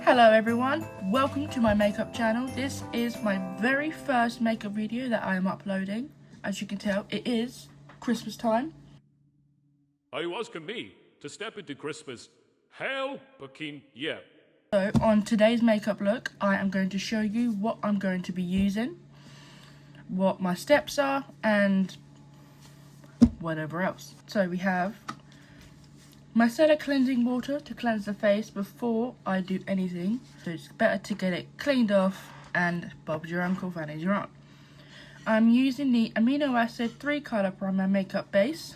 Hello everyone, welcome to my makeup channel. This is my very first makeup video that I am uploading. As you can tell, it is Christmas time. I was me to step into Christmas. Hell, Pekin, yeah. So on today's makeup look, I am going to show you what I'm going to be using, what my steps are, and whatever else. So we have micellar cleansing water to cleanse the face before I do anything. So it's better to get it cleaned off and Bob's your uncle, Fanny's your aunt. I'm using the amino acid 3 color primer makeup base.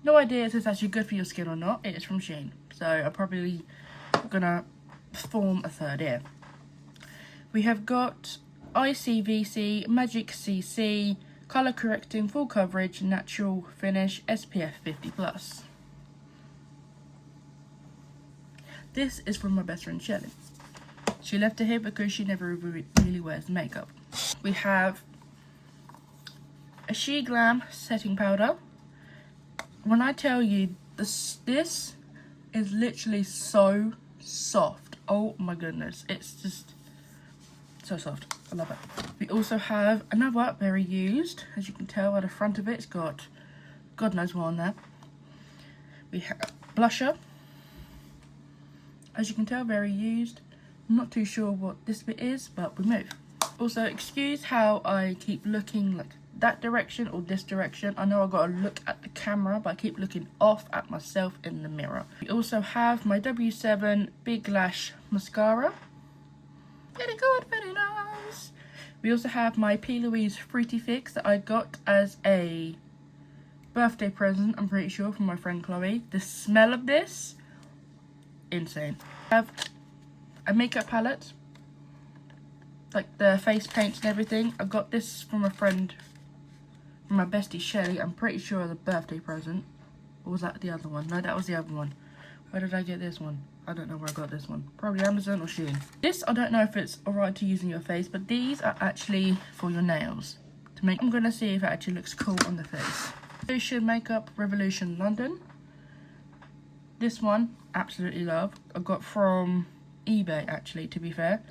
No idea if it's actually good for your skin or not. It is from Shein, so I'm probably gonna form a third ear. We have got ICVC Magic CC Color correcting, full coverage, natural finish, SPF 50+. This is from my best friend Shelley. She left it here because she never really wears makeup. We have a sheglam setting powder. When I tell you this is literally so soft. Oh my goodness, it's just so soft. I love it. We also have another very used, as you can tell at the front of it, it's got God knows what on there. We have blusher. As you can tell, very used. I'm not too sure what this bit is, but we move. Also, excuse how I keep looking like that direction or this direction. I know I gotta look at the camera, but I keep looking off at myself in the mirror. We also have my W7 Big Lash Mascara. Very good, very nice. We also have my P. Louise Fruity Fix that I got as a birthday present, I'm pretty sure, from my friend Chloe. The smell of this, insane. I have a makeup palette, like the face paints and everything. I got this from a friend, from my bestie Shelley, I'm pretty sure as a birthday present. Or was that the other one? No, that was the other one. Where did I get this one? I don't know where I got this one. Probably Amazon or Shein. This, I don't know if it's alright to use in your face, but these are actually for your nails. I'm going to see if it actually looks cool on the face. Revolution Makeup Revolution London. This one, absolutely love. I got from eBay, actually, to be fair.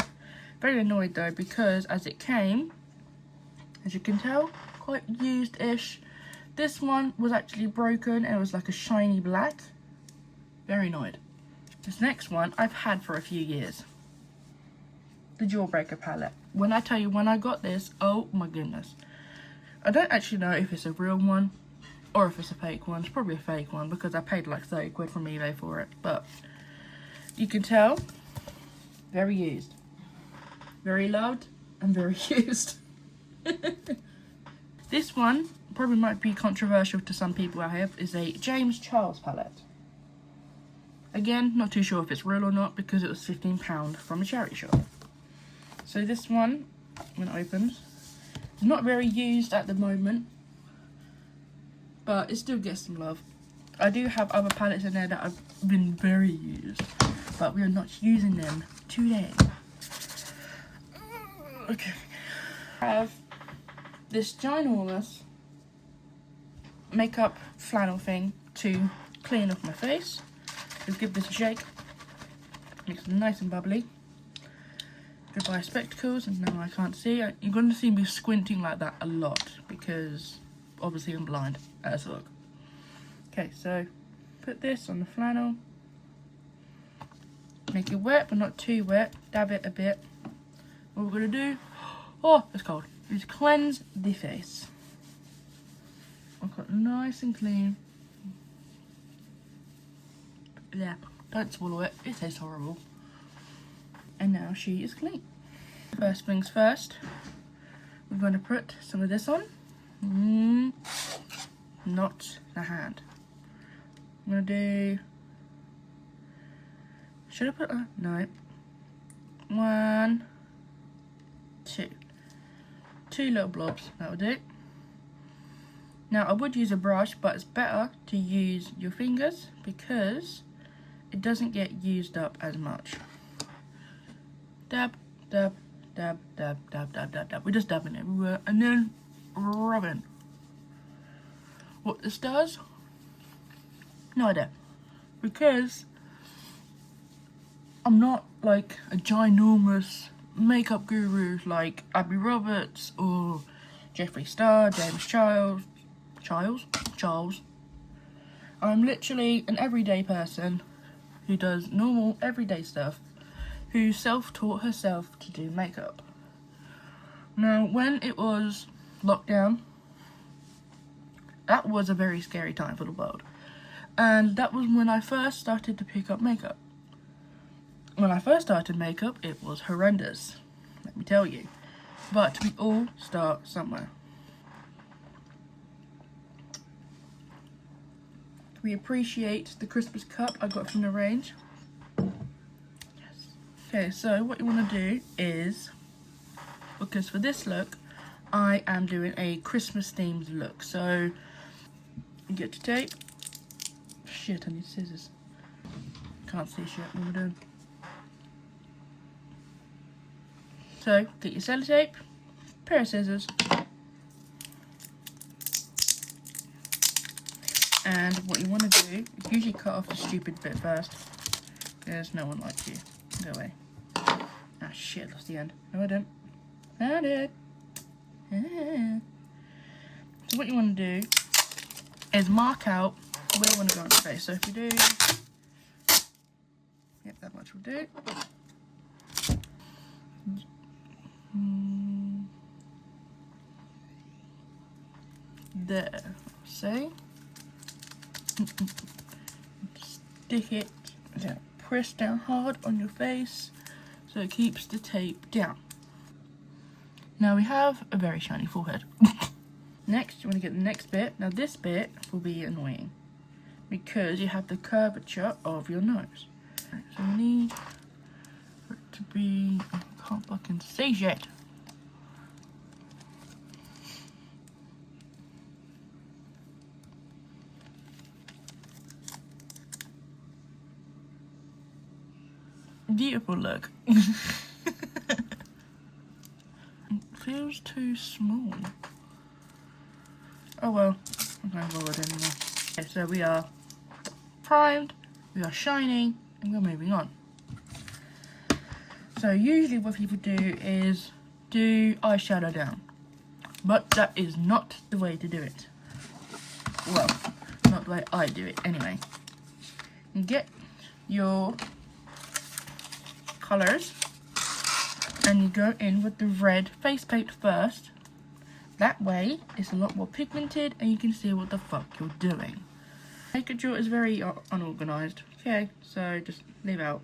Very annoyed though, because as it came, as you can tell, quite used-ish. This one was actually broken and it was like a shiny black. Very annoyed. This next one I've had for a few years. The Jawbreaker palette. When I tell you when I got this, oh my goodness. I don't actually know if it's a real one or if it's a fake one. It's probably a fake one because I paid like 30 quid from eBay for it. But you can tell, very used. Very loved and very used. This one probably might be controversial to some people out here. Is a James Charles palette. Again, not too sure if it's real or not because it was £15 from a charity shop. So this one, when it opens, is not very used at the moment, but it still gets some love. I do have other palettes in there that have been very used, but we are not using them today. Okay. I have this ginormous makeup flannel thing to clean off my face. Just give this a shake. Makes it nice and bubbly. Goodbye spectacles, and now I can't see. You're going to see me squinting like that a lot because obviously I'm blind as fuck. Okay, so put this on the flannel. Make it wet, but not too wet. Dab it a bit. What we're going to do, oh, it's cold, is cleanse the face. I've got nice and clean. Yeah, don't swallow it, it tastes horrible. And now she is clean. First things first, we're going to put some of this on. Not the hand. I'm going to do, should I put, no. 1, 2. 2 little blobs, that'll do. Now I would use a brush, but it's better to use your fingers because it doesn't get used up as much. Dab, dab, dab, dab, dab, dab, dab, dab. We're just dabbing everywhere and then rubbing. What this does, no idea. Because I'm not like a ginormous makeup guru like Abby Roberts or Jeffree Star, James Charles. I'm literally an everyday person who does normal everyday stuff, who self-taught herself to do makeup. Now, when it was lockdown, that was a very scary time for the world. And that was when I first started to pick up makeup. When I first started makeup, it was horrendous, let me tell you. But we all start somewhere. We appreciate the Christmas cup I got from the range. Yes. Okay, so what you want to do is, because for this look, I am doing a Christmas themed look. So, you get your tape. Shit, I need scissors. Can't see shit, what am I doing? So, get your sellotape, pair of scissors, and what you want to do is usually cut off the stupid bit first, because no one likes you. Go away. Ah shit, lost the end. No I didn't. I did. So what you want to do is mark out where you want to go on your face. So if you do, yep, that much will do. There, see? Stick it down, press down hard on your face so it keeps the tape down. Now we have a very shiny forehead. Next, you want to get the next bit. Now this bit will be annoying because you have the curvature of your nose. So we need for it to be, I can't fucking see shit. Beautiful look. It feels too small. Oh well, I'm not bothered anymore. Okay, so we are primed, we are shining, and we're moving on. So usually what people do is do eyeshadow down, but that is not the way to do it. Well, not the way I do it anyway. You get your colours and you go in with the red face paint first. That way it's a lot more pigmented and you can see what the fuck you're doing. Makeup drawer is very unorganised. Okay, so just leave out.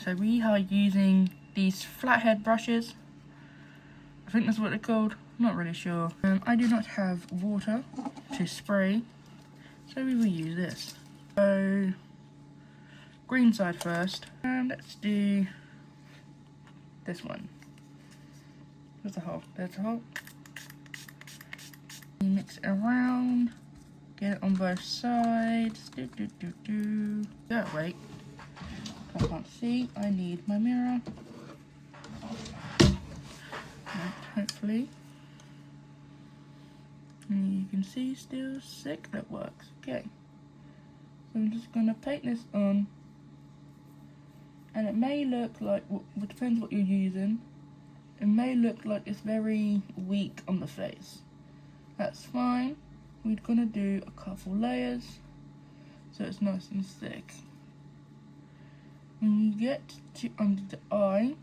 So we are using these flathead brushes. I think that's what they're called. I'm not really sure. I do not have water to spray, so we will use this. So green side first, and let's do this one. There's a hole. There's a hole. You mix it around, get it on both sides. Oh, wait. I can't see. I need my mirror. Right, hopefully. And you can see still sick. That works. Okay. So I'm just gonna paint this on. And it may look like, it depends what you're using, it may look like it's very weak on the face. That's fine. We're gonna do a couple layers so it's nice and thick. When you get to under the eye,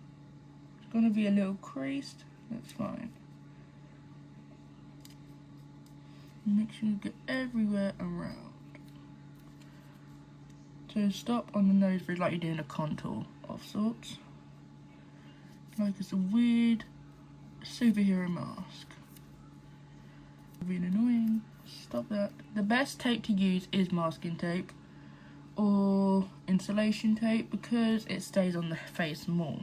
it's gonna be a little creased, that's fine. Make sure you get everywhere around. So stop on the nose bridge like you're doing a contour of sorts. Like it's a weird superhero mask. Being annoying. Stop that. The best tape to use is masking tape or insulation tape because it stays on the face more.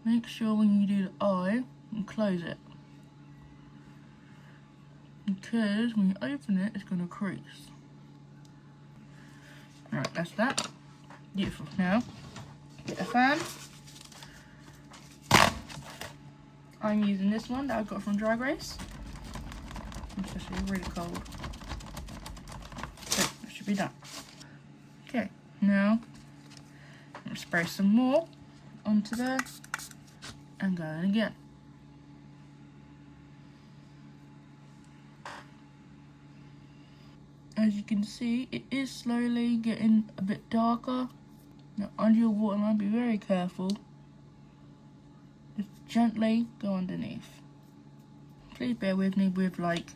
Make sure when you do the eye, you close it. Because when you open it, it's going to crease. Right, that's that. Beautiful. Now, get a fan. I'm using this one that I got from Drag Race. It's actually really cold. So, that should be done. Okay, now, Spray some more onto there and go in again. As you can see, it is slowly getting a bit darker. Now under your waterline, be very careful. Just gently go underneath. Please bear with me with like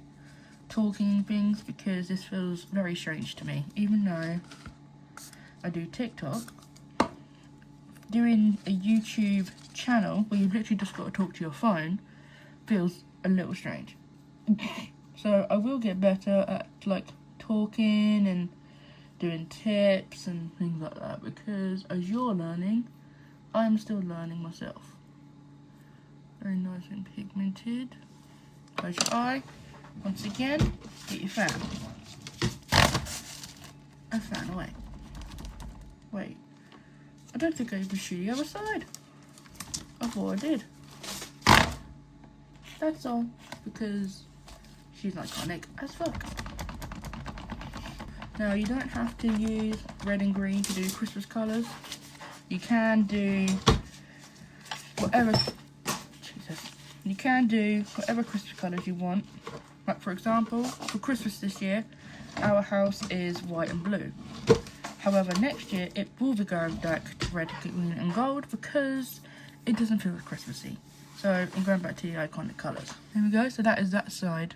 talking things because this feels very strange to me. Even though I do TikTok, doing a YouTube channel where you've literally just got to talk to your phone feels a little strange. So I will get better at like talking and doing tips and things like that, because as you're learning, I'm still learning myself. Very nice and pigmented. Close your eye. Once again, get your fan. A fan away. Wait, I don't think I even shoot the other side. I thought I did. That's all, because she's iconic as fuck. Now, you don't have to use red and green to do Christmas colours. You can do whatever, Jesus. You can do whatever Christmas colours you want. Like for example, for Christmas this year, our house is white and blue. However, next year it will be going back to red, green and gold because it doesn't feel Christmassy. So I'm going back to the iconic colours. There we go, so that is that side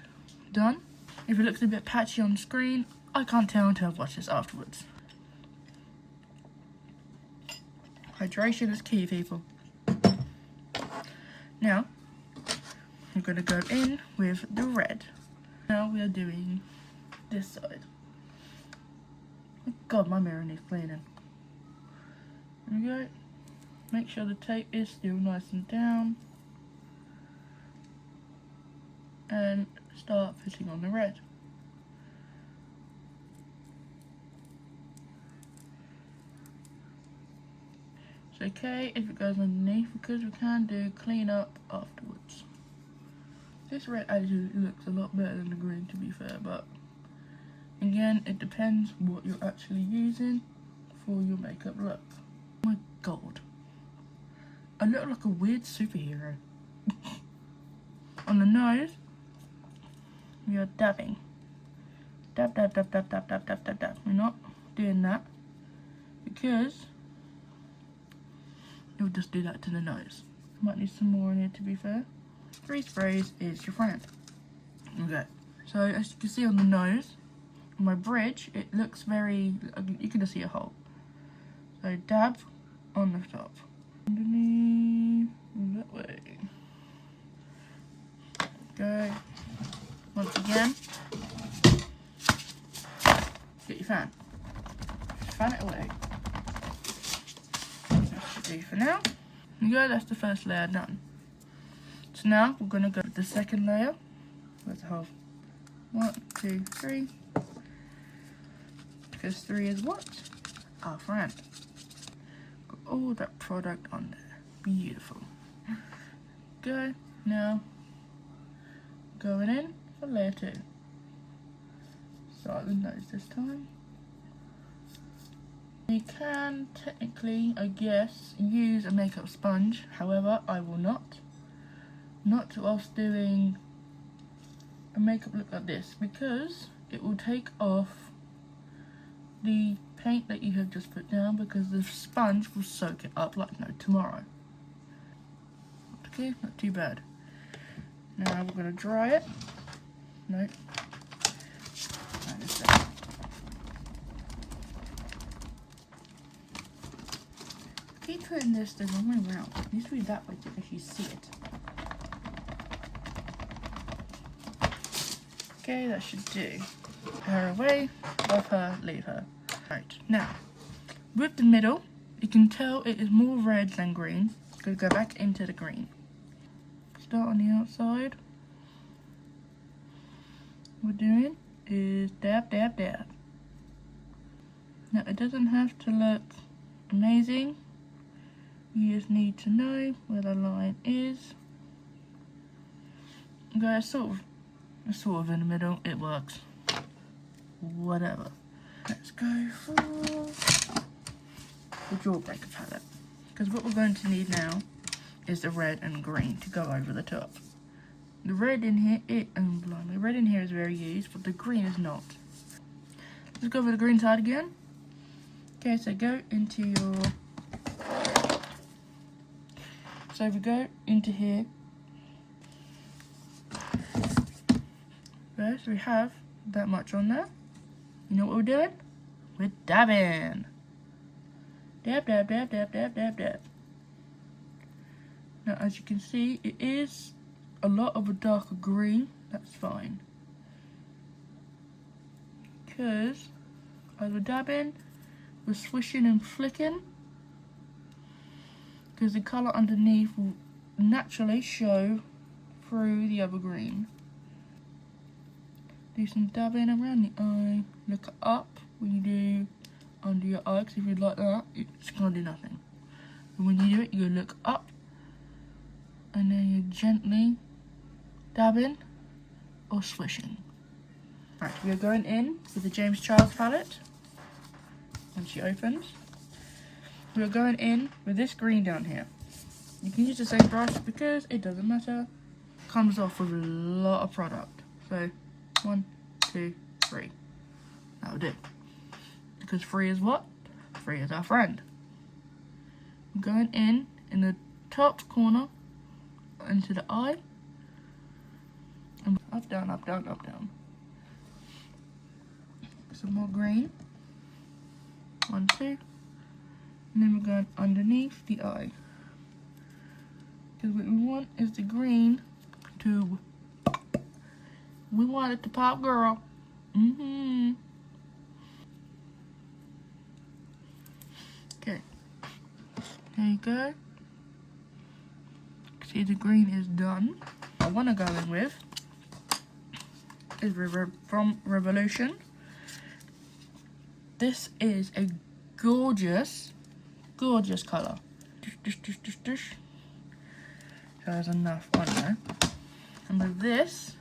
done. If it looks a bit patchy on screen, I can't tell until I've watched this afterwards. Hydration is key, people. Now, I'm going to go in with the red. Now we are doing this side. Oh God, my mirror needs cleaning. There we go. Make sure the tape is still nice and down. And start putting on the red. It's okay if it goes underneath because we can do clean up afterwards. This red actually looks a lot better than the green, to be fair, but again, it depends what you're actually using for your makeup look. Oh my God, I look like a weird superhero. On the nose, we are dabbing. Dab, dab, dab, dab, dab, dab, dab, dab, dab. We're not doing that because you'll just do that to the nose. Might need some more in here, to be fair. 3 sprays is your friend. Okay, so as you can see on the nose, on my bridge, it looks very, you can just see a hole. So dab on the top. Underneath, that way. Go. Once again, get your fan. Fan it away. That should do for now. There you go, that's the first layer done. So now we're going to go to the second layer. Where's the hole? 1, 2, 3. Because 3 is what? Our friend. Got all that product on there. Beautiful. Go. Now, going in for layer 2. Start the nose this time. You can technically, I guess, use a makeup sponge. However, I will not. Not whilst doing a makeup look like this, because it will take off the paint that you have just put down, because the sponge will soak it up like no tomorrow. Okay, not too bad. Now we're going to dry it. No. That is that. Keep putting this the wrong way around. It needs to be that way to actually see it. Okay, that should do. Put her away, love her, leave her. Right, now, with the middle, you can tell it is more red than green. Going to go back into the green. Start on the outside. What we're doing is dab, dab, dab. Now, it doesn't have to look amazing. You just need to know where the line is. Okay, sort of in the middle, it works. Whatever. Let's go for the jawbreaker palette. Because what we're going to need now is the red and green to go over the top. The red in here, the red in here is very used, but the green is not. Let's go over the green side again. Okay, so go into your... So if we go into here, first we have that much on there. You know what we're doing? We're dabbing. Dab, dab, dab, dab, dab, dab, dab. Now, as you can see, it is a lot of a darker green. That's fine. Because as we're dabbing, we're swishing and flicking. Because the colour underneath will naturally show through the other green. Do some dabbing around the eye. Look up when you do under your eye, because if you like that, it's going to do nothing. But when you do it, you look up, and then you're gently dabbing or swishing. Right, we are going in with the James Charles palette. Once she opens, we are going in with this green down here. You can use the same brush because it doesn't matter. Comes off with a lot of product. So 1, 2, 3. That'll do. Because 3 is what? 3 is our friend. I'm going in the top corner into the eye. And up, down, up, down, up, down. Some more green. 1, 2. And then we're going underneath the eye. Because what we want is the green to... We want it to pop, girl. Okay. There you go. See, the green is done. I want to go in with is from Revolution. This is a gorgeous colour. So there's enough on there. And with this,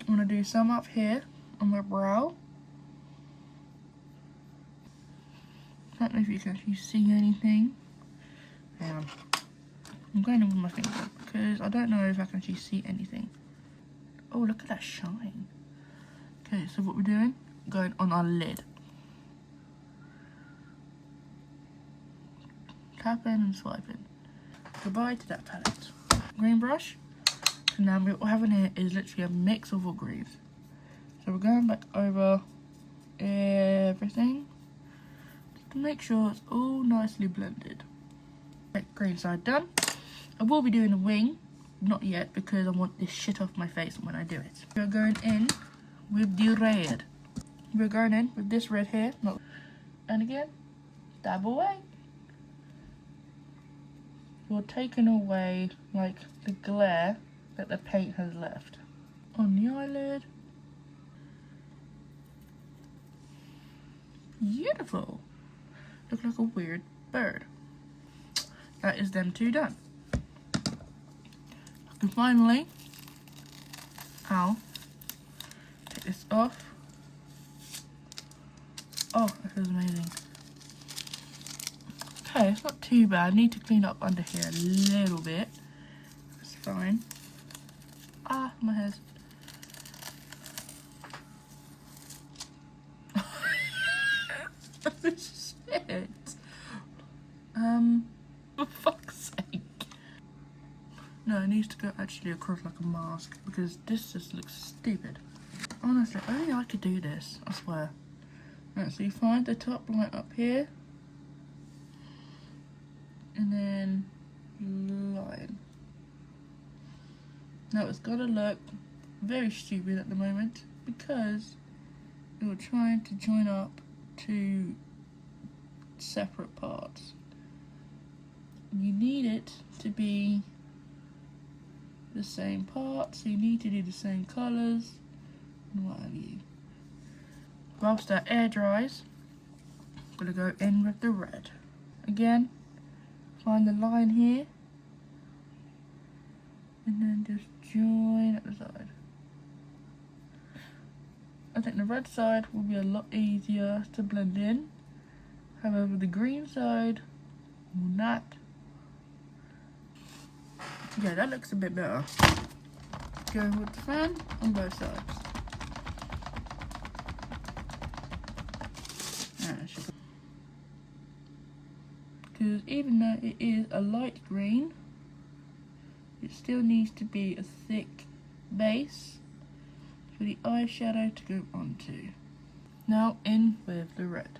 I'm going to do some up here on my brow. I don't know if you can actually see anything. I'm going in with my finger because I don't know if I can actually see anything. Oh, look at that shine. Okay, so what we're doing, going on our lid. Tapping and swiping. Goodbye to that palette. Green brush. So now what we have in here is literally a mix of all greens. So we're going back over everything just to make sure it's all nicely blended. Right, green side done. I will be doing a wing, not yet because I want this shit off my face when I do it. We're going in with the red. We're going in with this red here. And again, dab away. You're taking away like the glare that the paint has left on the eyelid. Beautiful. Look like a weird bird. That is them two done. And finally, I'll take this off. Oh, that feels amazing. Okay, it's not too bad. I need to clean up under here a little bit. That's fine. Ah, my hair's... Shit. For fuck's sake. No, it needs to go actually across like a mask because this just looks stupid. Honestly, only I could do this, I swear. Right, so you find the top line up here. And then line. Now it's gonna look very stupid at the moment because we're trying to join up two separate parts. You need it to be the same part, so you need to do the same colours and what have you. Whilst that air dries, I'm gonna go in with the red. Again, find the line here and then just join at the side. I think the red side will be a lot easier to blend in However, the green side will not. Yeah, that looks a bit better. Going with the fan on both sides. Because even though it is a light green, it still needs to be a thick base for the eyeshadow to go onto. Now in with the red.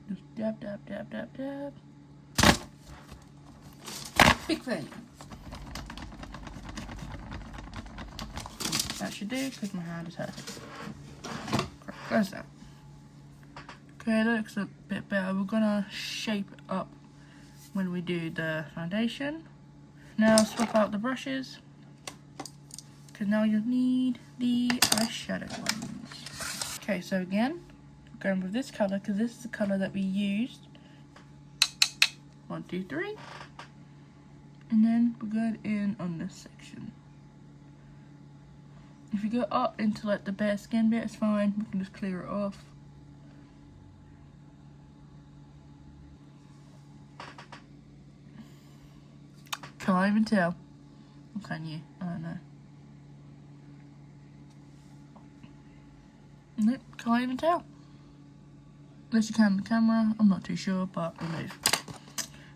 Just dab, dab, dab, dab, dab. Big thing. That should do because my hand is hurting. Close that. Okay, that looks a bit better. We're gonna shape it up when we do the foundation. Now swap out the brushes, because now you'll need the eyeshadow ones. Okay, so again, going with this colour because this is the colour that we used. 1, 2, 3. And then we're going in on this section. If you go up into like the bare skin bit, it's fine. We can just clear it off. Can't even tell. Or can you? I don't know. Nope, can't even tell. Unless you can on the camera, I'm not too sure, but we'll move.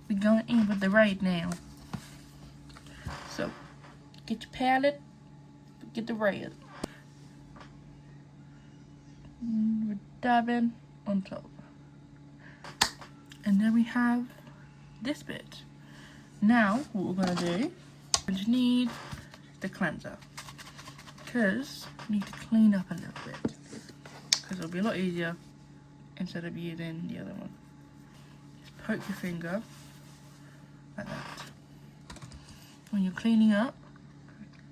We're going in with the red now. So, get your palette, get the red. And we're dabbing on top. And then we have this bit. Now, what we're going to do, we just need the cleanser. Because we need to clean up a little bit. Because it'll be a lot easier instead of using the other one. Just poke your finger like that. When you're cleaning up,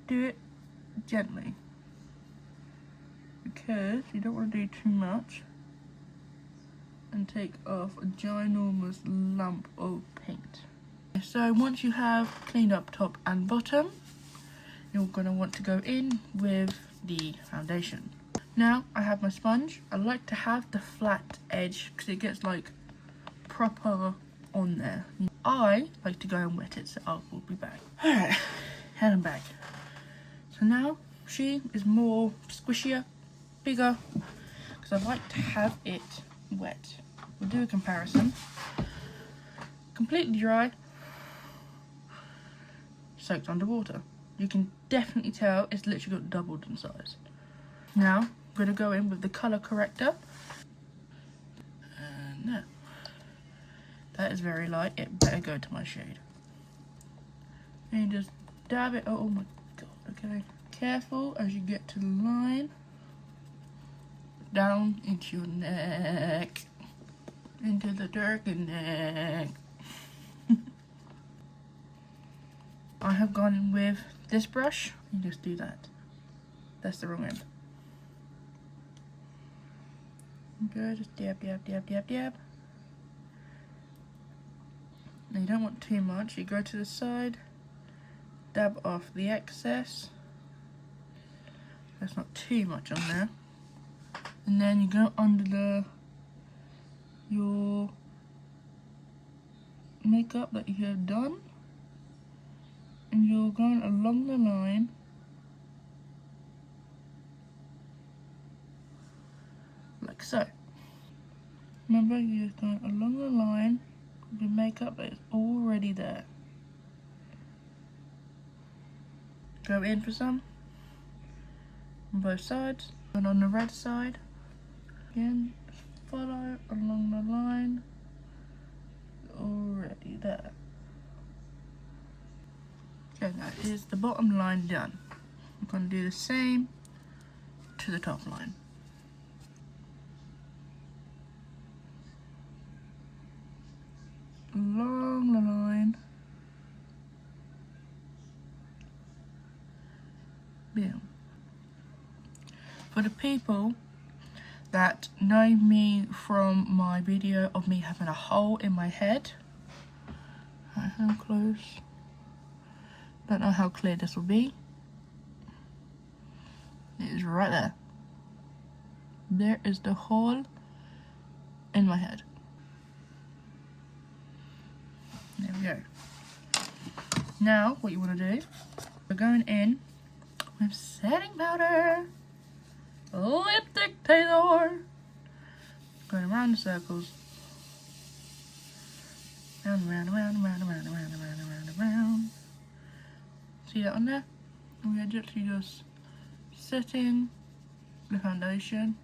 do it gently. Because you don't want to do too much and take off a ginormous lump of paint. So once you have cleaned up top and bottom, you're going to want to go in with the foundation. Now I have my sponge. I like to have the flat edge because it gets like proper on there. I like to go and wet it, so I will be back. Alright, and I'm back. So now she is more squishier, bigger, because I like to have it wet. We'll do a comparison. Completely dry, soaked underwater. You can definitely tell it's literally got doubled in size. Now I'm going to go in with the colour corrector. And no, that is very light. It better go to my shade. And you just dab it. Oh my god. Okay, careful as you get to the line. Down into your neck, into the turkey neck. I have gone with this brush. You just do that. That's the wrong end. Okay, just dab, dab, dab, dab, dab. Now you don't want too much. You go to the side, dab off the excess. That's not too much on there. And then you go under your makeup that you have done. And you're going along the line like so. Remember, you're going along the line with your makeup that is already there. Go in for some on both sides. And on the red side, again, follow along the line already there. Okay, now here's the bottom line done. I'm going to do the same to the top line. Along the line. Boom. For the people that know me from my video of me having a hole in my head, how close? Don't know how clear this will be. It is right there. There is the hole in my head. There we go. Now, what you want to do, we're going in with setting powder. Lipstick Taylor. Going around the circles. Round, round, round, round, round, round, round, round, round. See that on there? We are literally just setting the foundation.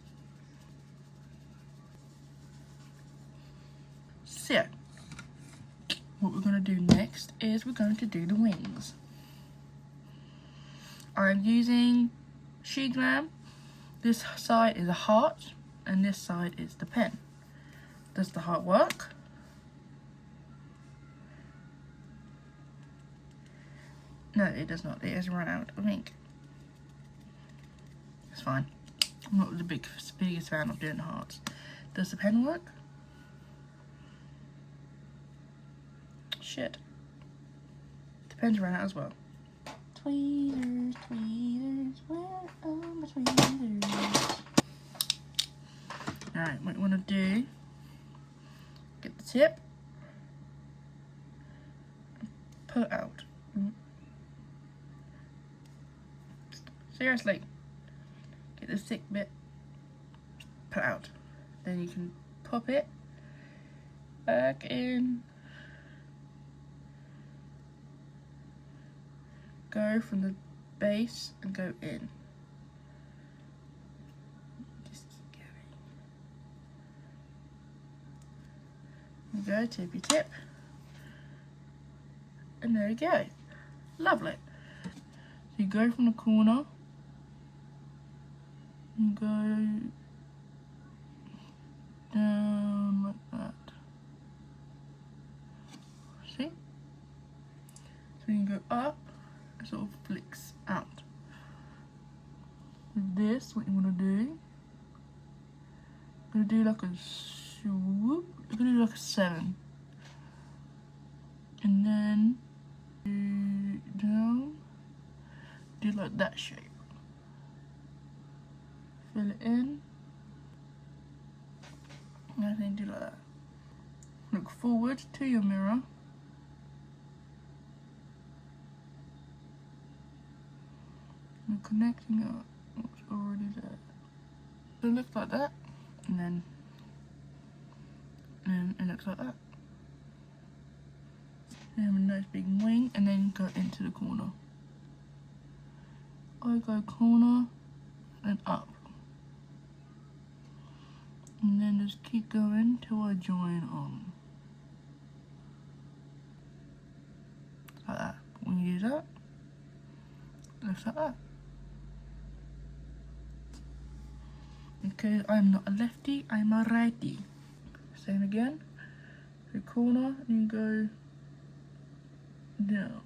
So, what we're going to do next is we're going to do the wings. I'm using Sheglam. This side is a heart and this side is the pen. Does the heart work? No, it does not. It has run out of ink. It's fine. I'm not the biggest fan of doing the hearts. Does the pen work? Shit. The pen's run out as well. Tweezers, tweezers, where are my tweezers? Alright, what you want to do, get the tip, pull it out. Seriously, get the thick bit, pull it out. Then you can pop it back in. Go from the base and go in. Just keep going. There you go, tip your tip. And there you go. Lovely. So you go from the corner. You go down like that. See? So you can go up. Sort of flicks out. With this, what you want to do, you're going to do like a swoop, you're going to do like a 7. And then do down, do like that shape. Fill it in, and then do like that. Look forward to your mirror. And connecting up what's already there. So it looks like that, and then it looks like that. And have a nice big wing, and then go into the corner. I go corner and up, and then just keep going till I join on. Like that. When you do that, it looks like that. Because I'm not a lefty, I'm a righty. Same again. The corner, and you go down.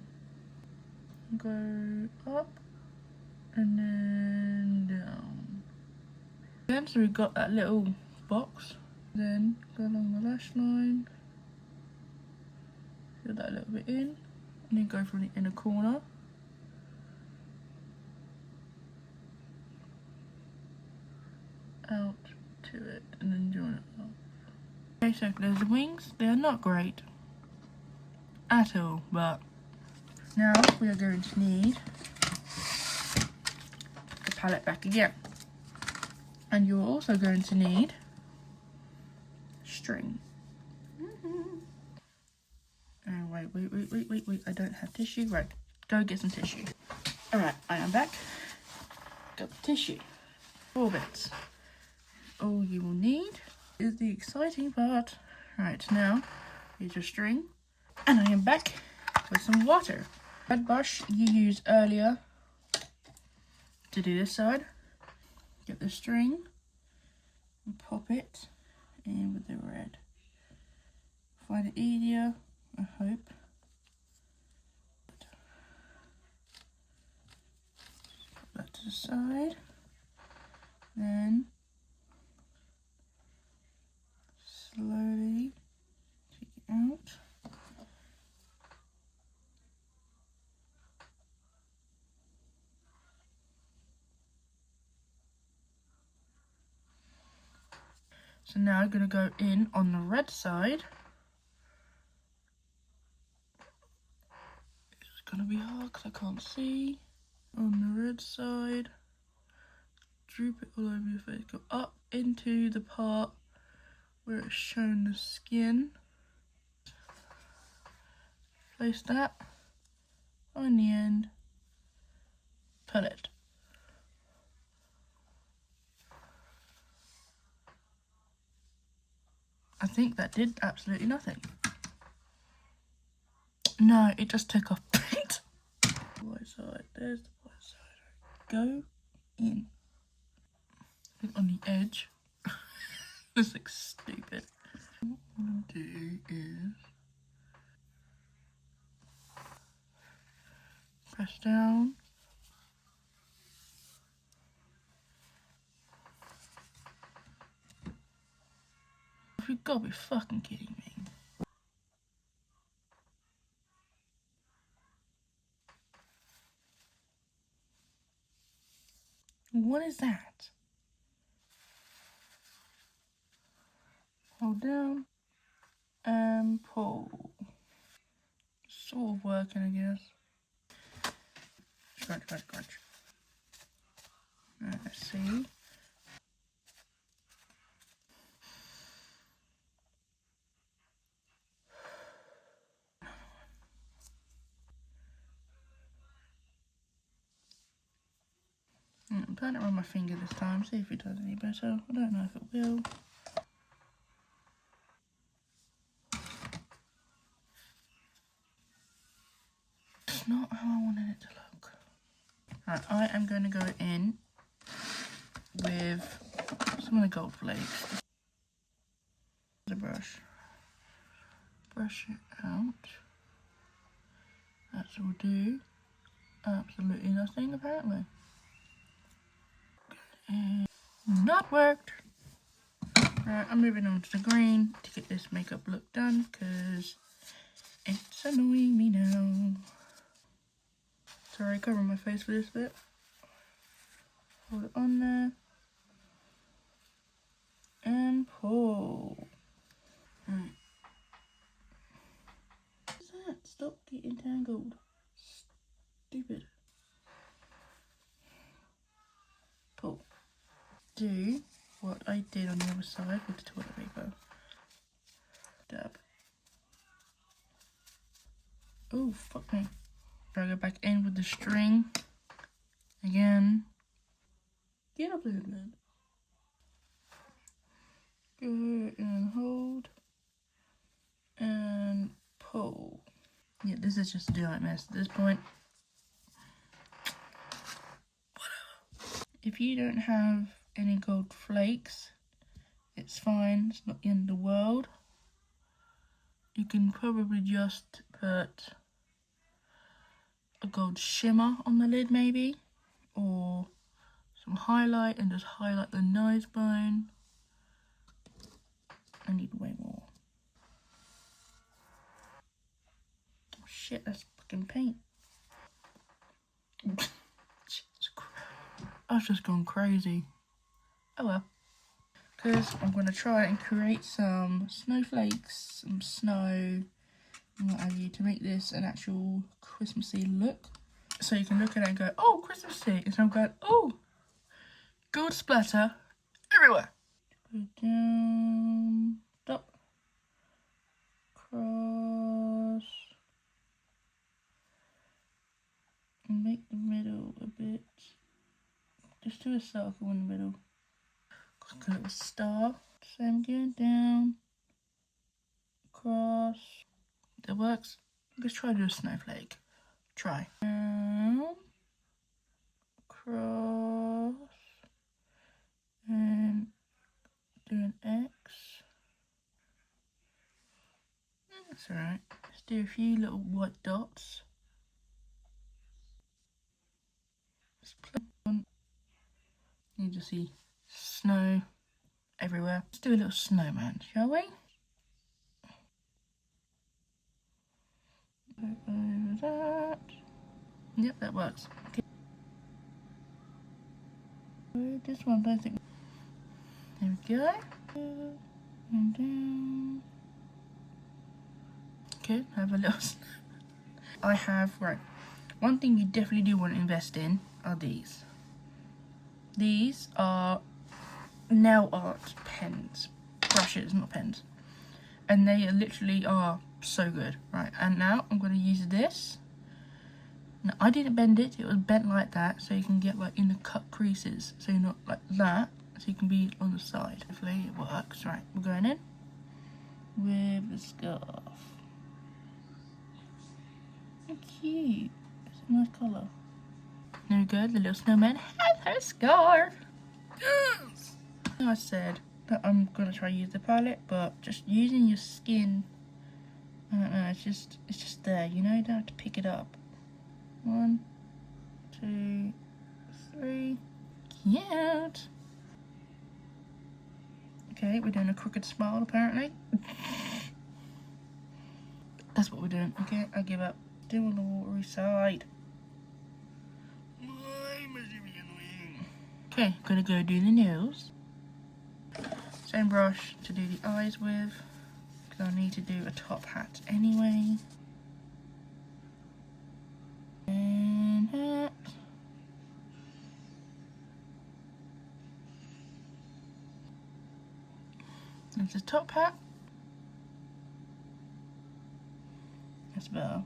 Go up, and then down. Again, so we've got that little box. Then go along the lash line. Fill that a little bit in. And then go from the inner corner. Out to it and then join it up. Okay, so there's the wings. They are not great at all, but now we are going to need the palette back again. And you're also going to need string. Oh, wait, I don't have tissue. Right, go get some tissue. Alright, I am back. Got the tissue. 4 bits. All you will need is the exciting part. Right, now here's your string, and I am back with some water. Red brush you used earlier to do this side. Get the string and pop it in with the red. Find it easier, I hope. Put that to the side. Then slowly take it out. So now I'm going to go in on the red side. It's going to be hard because I can't see. On the red side. Droop it all over your face. Go up into the part where it's shown the skin. Place that on the end. Pallette. I think that did absolutely nothing. No, it just took off paint. White side, there's the white side. Go in. On the edge. This looks stupid. What I'm gonna do is press down. You've got to be fucking kidding me. What is that? Hold down and pull. Sort of working, I guess. Scratch, scratch, scratch. Right, let's see. I'm putting it around my finger this time, see if it does any better. I don't know if it will. It's not how I wanted it to look. Right, I am going to go in with some of the gold flakes. The brush. Brush it out. That will do absolutely nothing, apparently. And not worked. Right, I'm moving on to the green to get this makeup look done because it's annoying me now. Sorry, cover my face for this bit. Hold it on there. And pull. Right. What's that? Stop getting tangled. Stupid. Pull. Do what I did on the other side with the toilet paper. Dab. Oh, fuck me. Drag it back in with the string. Again. Get up there, man. Go and hold. And pull. Yeah, this is just a giant mess at this point. Whatever. If you don't have any gold flakes, it's fine. It's not the end of the world. You can probably just put a gold shimmer on the lid maybe, or some highlight and just highlight the nose bone. I need way more. Oh shit, that's fucking paint. Jesus Christ. I was just going crazy. Oh well. Because I'm going to try and create some snowflakes, some snow, and what have you, to make this an actual Christmassy look. So you can look at it and go, oh, Christmassy. And so I'm going, oh, gold splatter everywhere. Go down, stop, cross, and make the middle a bit, just do a circle in the middle. Got a little star. So I'm going down, cross. That works. Let's try to do a snowflake. Try. Down, cross, and do an X. That's alright. Let's do a few little white dots. Just play on. You just see snow everywhere. Let's do a little snowman, shall we? Over that. Yep, that works. Okay. This one, I don't think. There we go. And down. Okay, have a little snap. I have, right, one thing you definitely do want to invest in are these. These are nail art pens, brushes, not pens. And they literally are so good. Right, and now I'm going to use this. Now, I didn't bend it, it was bent like that, so you can get like in the cut creases. So you're not like that, so you can be on the side. Hopefully it works. Right, we're going in with the scarf. So cute. It's a nice colour. There we go, the little snowman has her scarf. Yes! I said that I'm gonna try to use the palette, but just using your skin, I don't know, it's just there, you know, you don't have to pick it up. 1, 2, 3. Cute. Okay, we're doing a crooked smile apparently. That's what we're doing. Okay, I give up. Do on the watery side. Okay, gonna go do the nails. Same brush to do the eyes with, because I need to do a top hat anyway. And hat. There's a top hat. That's better.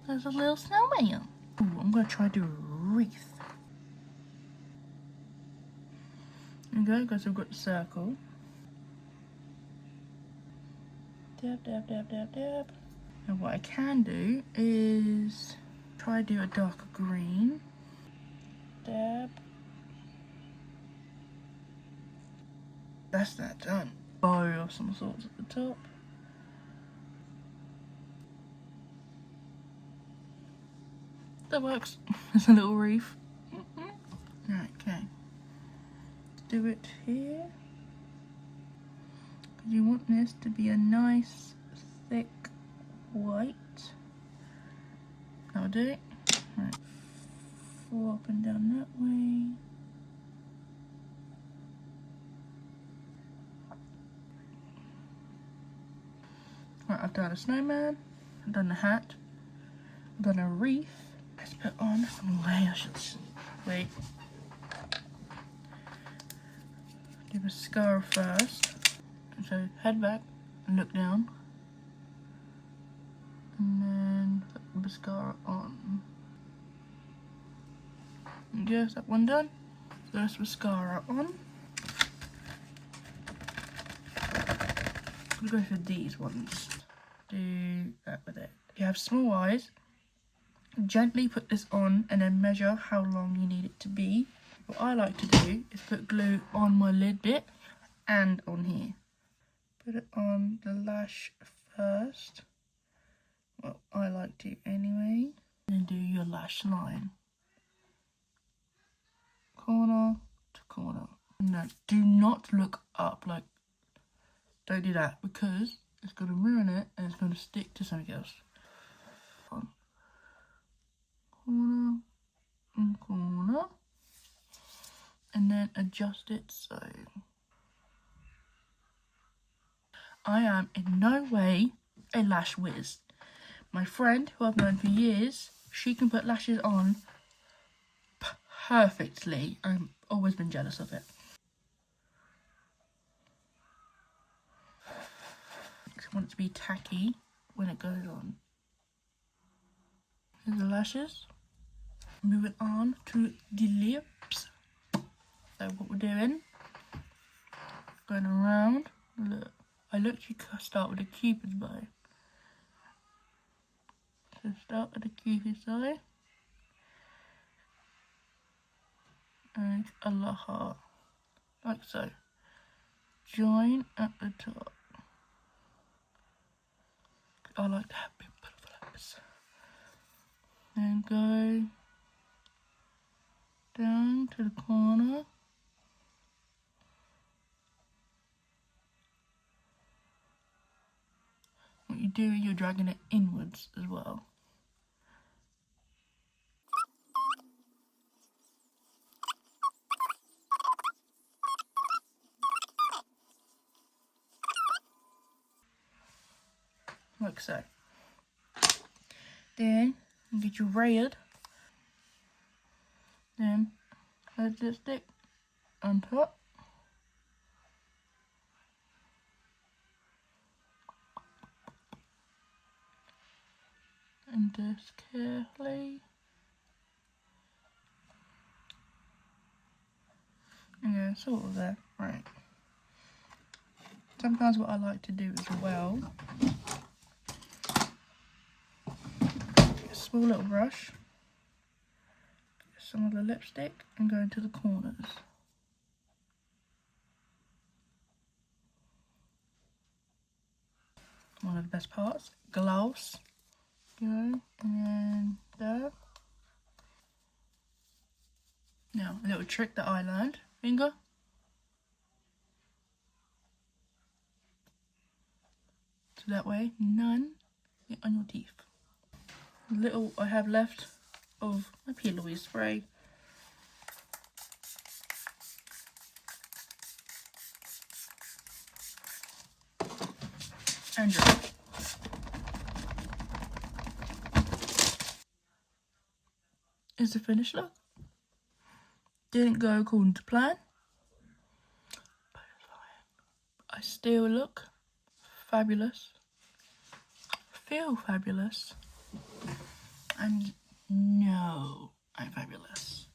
There's a little snowman. Ooh, I'm gonna try to do a wreath. Okay, because we've got the circle. Dab, dab, dab, dab, dab. And what I can do is try to do a darker green. Dab. That's that done. Bow of some sort at the top. That works. There's a little wreath. Right, okay. Do it here. You want this to be a nice, thick white. That'll do it. Right. 4 up and down that way. Right, I've done a snowman. I've done a hat. I've done a wreath. Let's put on some layers. Wait. Do mascara first. So head back and look down. And then put the mascara on. And yes, that one done. So that's mascara on. I'm gonna go for these ones. Do that with it. If you have small eyes, gently put this on and then measure how long you need it to be. What I like to do is put glue on my lid bit and on here. Put it on the lash first. Well, I like to anyway. And do your lash line. Corner to corner. No, do not look up. Like, don't do that because it's going to ruin it and it's going to stick to something else. On. Corner and corner. And then adjust it so. I am in no way a lash whiz. My friend, who I've known for years, she can put lashes on perfectly. I've always been jealous of it. I want it to be tacky when it goes on. Here's the lashes. Moving on to the lips. So what we're doing, going around. Look, I literally start with a cupid's bow. So start with the cupid's bow. And a little heart, like so. Join at the top. I like to have big butterflies. Then go down to the corner. What you do, you're dragging it inwards as well. like so. Then you get your red. Then hold the stick on top. And just carefully. Yeah, sort of there. Right. Sometimes what I like to do as well, a small little brush, get some of the lipstick and go into the corners. One of the best parts, gloss. Go, and then there. Now, a little trick that I learned. Finger. So that way, none get on your teeth. Little I have left of my P. Louise spray. And dry. Is the finished look. Didn't go according to plan, but it's fine. I still look fabulous, feel fabulous, and know I'm fabulous.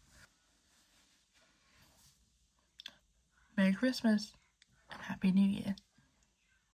Merry Christmas and Happy New Year.